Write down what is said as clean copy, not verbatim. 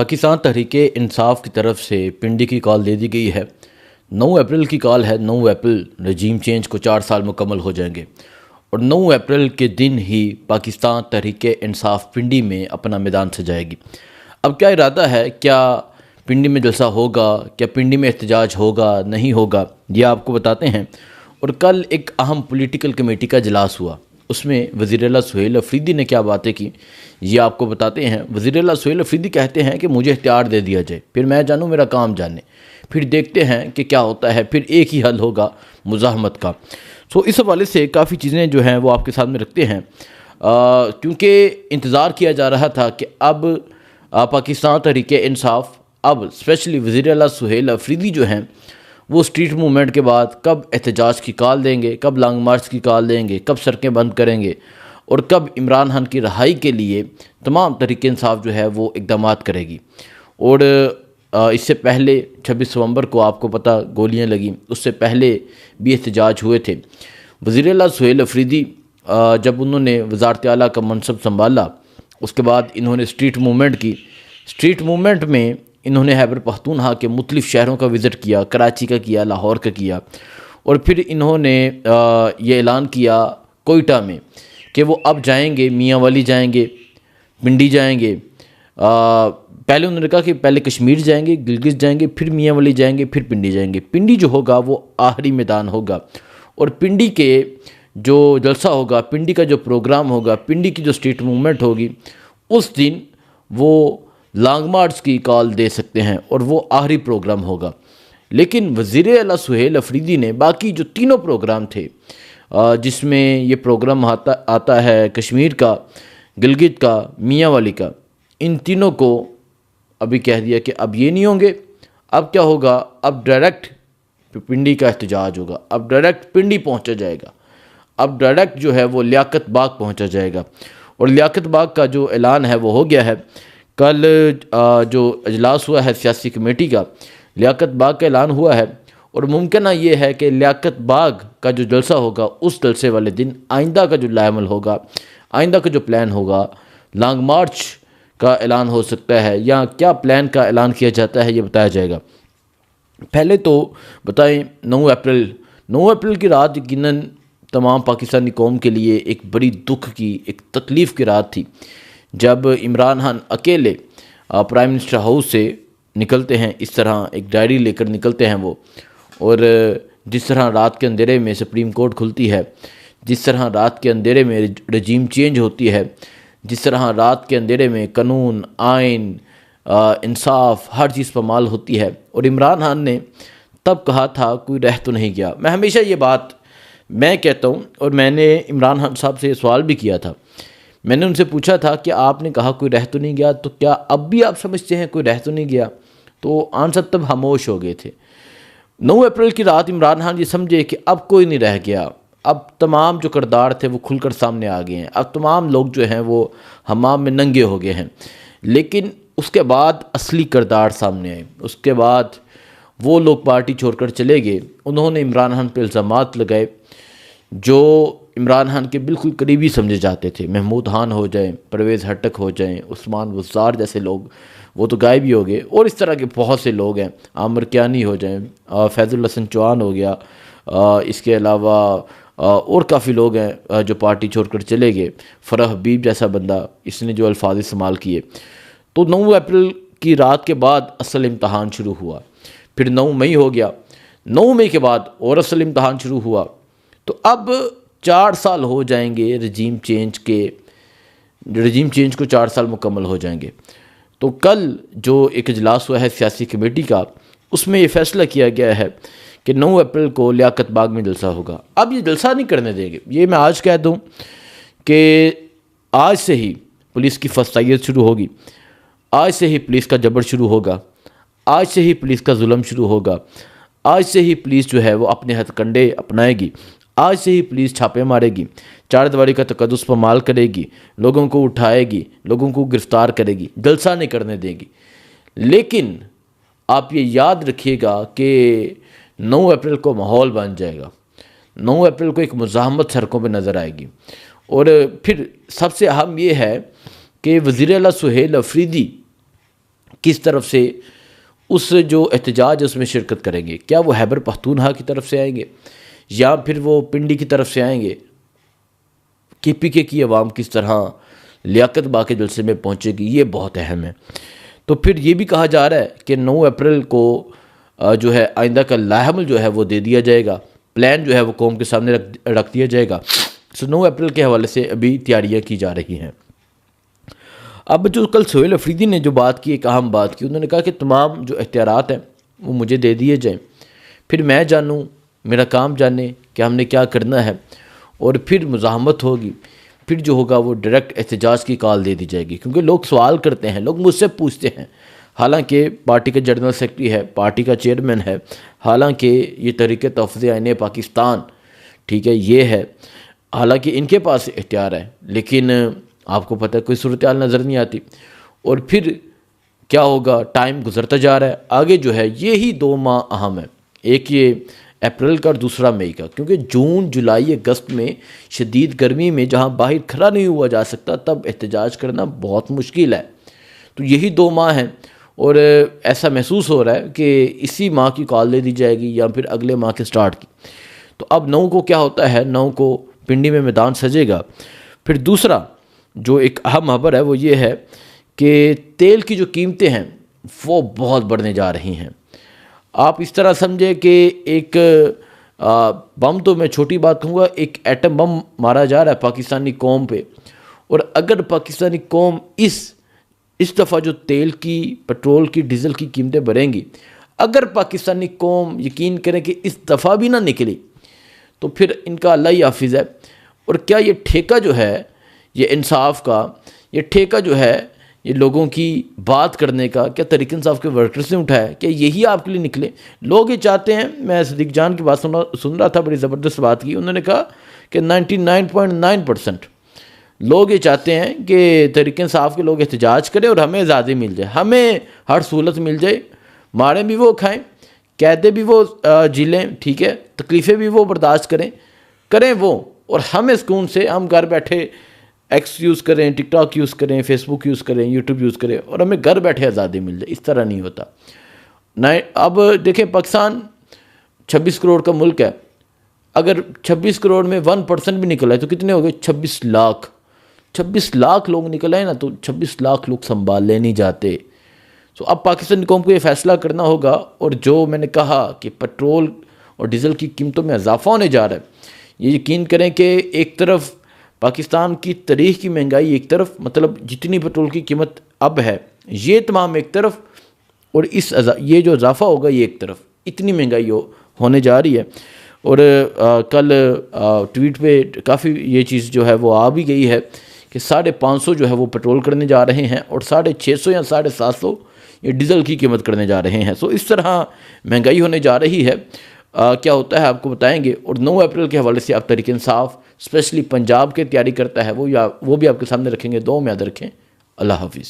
पाकिस्तान तहरीक-ए-इंसाफ की तरफ से पिंडी की कॉल दे दी गई है। 9 अप्रैल की कॉल है। 9 अप्रैल रजीम चेंज को 4 साल मुकम्मल हो जाएंगे और 9 अप्रैल के दिन ही पाकिस्तान तहरीक-ए-इंसाफ पिंडी में अपना मैदान सजाएगी। अब क्या इरादा है, क्या पिंडी में जलसा होगा, क्या पिंडी में एहतजाज होगा, नहीं होगा, ये आपको बताते हैं। और कल एक अहम पॉलिटिकल कमेटी का इजलास हुआ, उसमें वज़ीर आला सुहेल अफरीदी ने क्या बातें की ये आपको बताते हैं। वज़ीर आला सुहेल अफरीदी कहते हैं कि मुझे इख्तियार दे दिया जाए, फिर मैं जानूँ मेरा काम जाने, फिर देखते हैं कि क्या होता है, फिर एक ही हल होगा मुज़ाहमत का। सो इस हवाले से काफ़ी चीज़ें जो हैं वो आपके सामने रखते हैं, क्योंकि इंतज़ार किया जा रहा था कि अब पाकिस्तान तहरीक-ए-इंसाफ, अब स्पेशली वज़ीर आला सुहेल अफरीदी जो हैं वो स्ट्रीट मूवमेंट के बाद कब एहतजाज की कॉल देंगे, कब लॉन्ग मार्च की कॉल देंगे, कब सड़कें बंद करेंगे और कब इमरान खान की रहाई के लिए तमाम तहरीक-ए-इंसाफ जो है वो इक़दाम करेगी। और इससे पहले 26 नवंबर को आपको पता गोलियां लगी, उससे पहले भी एहतजाज हुए थे। वज़ीर आला सुहेल अफरीदी जब उन्होंने वज़ारत आला का मनसब संभाला, उसके बाद इन्होंने स्ट्रीट मूवमेंट की। स्ट्रीट मूवमेंट में इन्होंने खैबर पख्तूनख्वा के मुख्तलिफ़ शहरों का विज़िट किया, कराची का किया, लाहौर का किया, और फिर इन्होंने ये ऐलान किया कोयटा में कि वो अब जाएंगे, मियाँ वाली जाएंगे, पिंडी जाएंगे। पहले उन्होंने कहा कि पहले कश्मीर जाएंगे, गिलगित जाएंगे, फिर मियाँ वाली जाएंगे, फिर पिंडी जाएंगे। पिंडी जो होगा वो आखिरी मैदान होगा और पिंडी के जो जलसा होगा, पिंडी का जो प्रोग्राम होगा, पिंडी की जो स्ट्रीट मूवमेंट होगी, उस दिन वो लॉन्ग मार्च की कॉल दे सकते हैं और वो आखिरी प्रोग्राम होगा। लेकिन वज़ीर आला सुहेल अफरीदी ने बाकी जो तीनों प्रोग्राम थे, जिसमें ये प्रोग्राम आता है कश्मीर का, गिलगित का, मियाँ वाली का, इन तीनों को अभी कह दिया कि अब ये नहीं होंगे। अब क्या होगा, अब डायरेक्ट पिंडी का एहतजाज होगा, अब डायरेक्ट पिंडी पहुंचा जाएगा, अब डायरेक्ट जो है वो लियाकत बाग पहुंचा जाएगा। और लियाकत बाग का जो ऐलान है वो हो गया है। कल जो इजलास हुआ है सियासी कमेटी का, लियाकत बाग का ऐलान हुआ है और मुमकिन ये है कि लियाकत बाग का जो जलसा होगा उस जलसे वाले दिन आइंदा का जो लाएमल होगा, आइंदा का जो प्लान होगा, लॉन्ग मार्च का ऐलान हो सकता है या क्या प्लान का ऐलान किया जाता है ये बताया जाएगा। पहले तो बताएं 9 अप्रैल की रात यकीनन तमाम पाकिस्तानी कौम के लिए एक बड़ी दुख की, एक तकलीफ़ की रात थी, जब इमरान खान अकेले प्राइम मिनिस्टर हाउस से निकलते हैं, इस तरह एक डायरी लेकर निकलते हैं वो, और जिस तरह रात के अंधेरे में सुप्रीम कोर्ट खुलती है, जिस तरह रात के अंधेरे में रजीम चेंज होती है, जिस तरह रात के अंधेरे में कानून, आइन, इंसाफ, हर चीज़ पामाल होती है। और इमरान खान ने तब कहा था कोई रह तो नहीं गया। मैं हमेशा ये बात मैं कहता हूँ और मैंने इमरान खान साहब से सवाल भी किया था। मैंने उनसे पूछा था कि आपने कहा कोई रह तो नहीं गया, तो क्या अब भी आप समझते हैं कोई रह तो नहीं गया? तो आंसर तब खामोश हो गए थे। 9 अप्रैल की रात इमरान खान ये समझे कि अब कोई नहीं रह गया, अब तमाम जो किरदार थे वो खुलकर सामने आ गए हैं, अब तमाम लोग जो हैं वो हमाम में नंगे हो गए हैं। लेकिन उसके बाद असली किरदार सामने आए, उसके बाद वो लोग पार्टी छोड़कर चले गए। उन्होंने इमरान खान पर इल्ज़ामात लगाए जो इमरान खान के बिल्कुल करीबी समझे जाते थे। महमूद खान हो जाएं, परवेज़ हटक हो जाएं, उस्मान वज़ार जैसे लोग, वो तो गायब ही हो गए, और इस तरह के बहुत से लोग हैं, आमिर कियानी हो जाएं, फैज़ुल हसन चौहान हो गया, इसके अलावा और काफ़ी लोग हैं जो पार्टी छोड़कर चले गए। फराह हबीब जैसा बंदा, इसने जो अल्फाज इस्तेमाल किए। तो 9 अप्रैल की रात के बाद असल इम्तहान शुरू हुआ, फिर 9 मई हो गया, 9 मई के बाद और असल इम्तहान शुरू हुआ। तो अब 4 साल हो जाएंगे रजीम चेंज को 4 साल मुकम्मल हो जाएंगे। तो कल जो एक इजलास हुआ है सियासी कमेटी का, उसमें ये फैसला किया गया है कि 9 अप्रैल को लियाकत बाग में जलसा होगा। अब ये जलसा नहीं करने देंगे, ये मैं आज कह दूं कि आज से ही पुलिस की फसाइयत शुरू होगी, आज से ही पुलिस का जबर शुरू होगा, आज से ही पुलिस का जुल्म शुरू होगा, आज से ही पुलिस जो है वो अपने हथकंडे अपनाएगी, आज से ही पुलिस छापे मारेगी, चारदीवारी का तकद्दुस पामाल करेगी, लोगों को उठाएगी, लोगों को गिरफ्तार करेगी, जलसा नहीं करने देगी। लेकिन आप ये याद रखिएगा कि 9 अप्रैल को माहौल बन जाएगा, 9 अप्रैल को एक मुज़ाहमत सड़कों पर नज़र आएगी। और फिर सबसे अहम ये है कि वज़ीर आला सुहेल अफरीदी किस तरफ से उस जो एहतजाज है उसमें शिरकत करेंगे। क्या वो खैबर पख्तूनख्वा की तरफ से आएंगे या फिर वो पिंडी की तरफ से आएंगे। KPK की आवाम किस तरह लियाकत बाग के जलसे में पहुँचेगी, ये बहुत अहम है। तो फिर ये भी कहा जा रहा है कि 9 अप्रैल को जो है आइंदा का लाहमल जो है वो दे दिया जाएगा, प्लान जो है वो कौम के सामने रख दिया जाएगा। सो 9 अप्रैल के हवाले से अभी तैयारियाँ की जा रही हैं। अब जो कल सोहेल अफरीदी ने जो बात की, एक अहम बात की, उन्होंने कहा कि तमाम जो एख्तियारात हैं वो मुझे दे दिए जाएँ, फिर मैं जानूँ, मेरा काम जाने कि हमने क्या करना है, और फिर मुज़ाहमत होगी, फिर जो होगा वो डायरेक्ट एहतजाज की कॉल दे दी जाएगी। क्योंकि लोग सवाल करते हैं, लोग मुझसे पूछते हैं, हालांकि पार्टी का जनरल सेक्रेटरी है, पार्टी का चेयरमैन है, हालांकि ये तहरीक तहफ़्फ़ुज़ आईन पाकिस्तान, ठीक है, ये है, हालांकि इनके पास इख्तियार है, लेकिन आपको पता है कोई सूरत हाल नज़र नहीं आती। और फिर क्या होगा, टाइम गुजरता जा रहा है, आगे जो है यही 2 माह अहम है, एक ये अप्रैल का और दूसरा मई का। क्योंकि जून, जुलाई, अगस्त में शदीद गर्मी में जहाँ बाहर खड़ा नहीं हुआ जा सकता, तब एहतजाज करना बहुत मुश्किल है। तो यही 2 माह हैं और ऐसा महसूस हो रहा है कि इसी माह की कॉल दे दी जाएगी या फिर अगले माह के स्टार्ट की। तो अब 9 को क्या होता है, 9 को पिंडी में मैदान सजेगा। फिर दूसरा जो एक अहम खबर है वो ये है कि तेल की जो कीमतें हैं वो बहुत बढ़ने जा रही हैं। आप इस तरह समझे कि एक बम, तो मैं छोटी बात कहूँगा, एक एटम बम मारा जा रहा है पाकिस्तानी कौम पे। और अगर पाकिस्तानी कौम इस दफ़ा जो तेल की, पेट्रोल की, डीज़ल की कीमतें बढ़ेंगी, अगर पाकिस्तानी कौम यकीन करें कि इस दफ़ा भी ना निकली, तो फिर इनका अल्लाह ही हाफिज़ है। और क्या ये ठेका जो है, ये इंसाफ का ये ठेका जो है, ये लोगों की बात करने का, क्या तहरीक इंसाफ के वर्कर्स ने उठाया? क्या यही आपके लिए निकले? लोग ये चाहते हैं, मैं सदीक जान की बात सुन रहा था, बड़ी ज़बरदस्त बात की, उन्होंने कहा कि 99.9% लोग ये चाहते हैं कि तहरीक इंसाफ के लोग एहतजाज करें और हमें आज़ादी मिल जाए, हमें हर सहूलत मिल जाए, मारें भी वो खाएं, कैदे भी वो झीलें, ठीक है, तकलीफ़ें भी वो बर्दाश्त करें वो, और हमें सुकून से हम घर बैठे एक्स यूज़ करें, टिकटॉक यूज़ करें, फेसबुक यूज़ करें, यूट्यूब यूज़ करें, और हमें घर बैठे आज़ादी मिल जाए। इस तरह नहीं होता ना। अब देखें, पाकिस्तान 26 करोड़ का मुल्क है, अगर 26 करोड़ में 1% भी निकला है तो कितने हो गए? 26 लाख। 26 लाख लोग निकल आए ना, तो 26 लाख लोग संभाले नहीं जाते। तो अब पाकिस्तान कौम को ये फ़ैसला करना होगा। और जो मैंने कहा कि पेट्रोल और डीज़ल की कीमतों में इजाफा होने जा रहा है, ये यकीन करें कि एक तरफ पाकिस्तान की तारीख़ की महंगाई एक तरफ, मतलब जितनी पेट्रोल की कीमत अब है ये तमाम एक तरफ, और ये जो इजाफा होगा ये एक तरफ, इतनी महंगाई होने जा रही है। और कल ट्वीट पे काफ़ी ये चीज़ जो है वो आ भी गई है कि 550 जो है वो पेट्रोल करने जा रहे हैं और 650 या 750 ये डीज़ल की कीमत करने जा रहे हैं। सो इस तरह महंगाई होने जा रही है। क्या होता है आपको बताएंगे। और 9 अप्रैल के हवाले से आप तहरीक इंसाफ स्पेशली पंजाब के तैयारी करता है वो भी आपके सामने रखेंगे। दुआ में याद रखें। अल्लाह हाफिज़।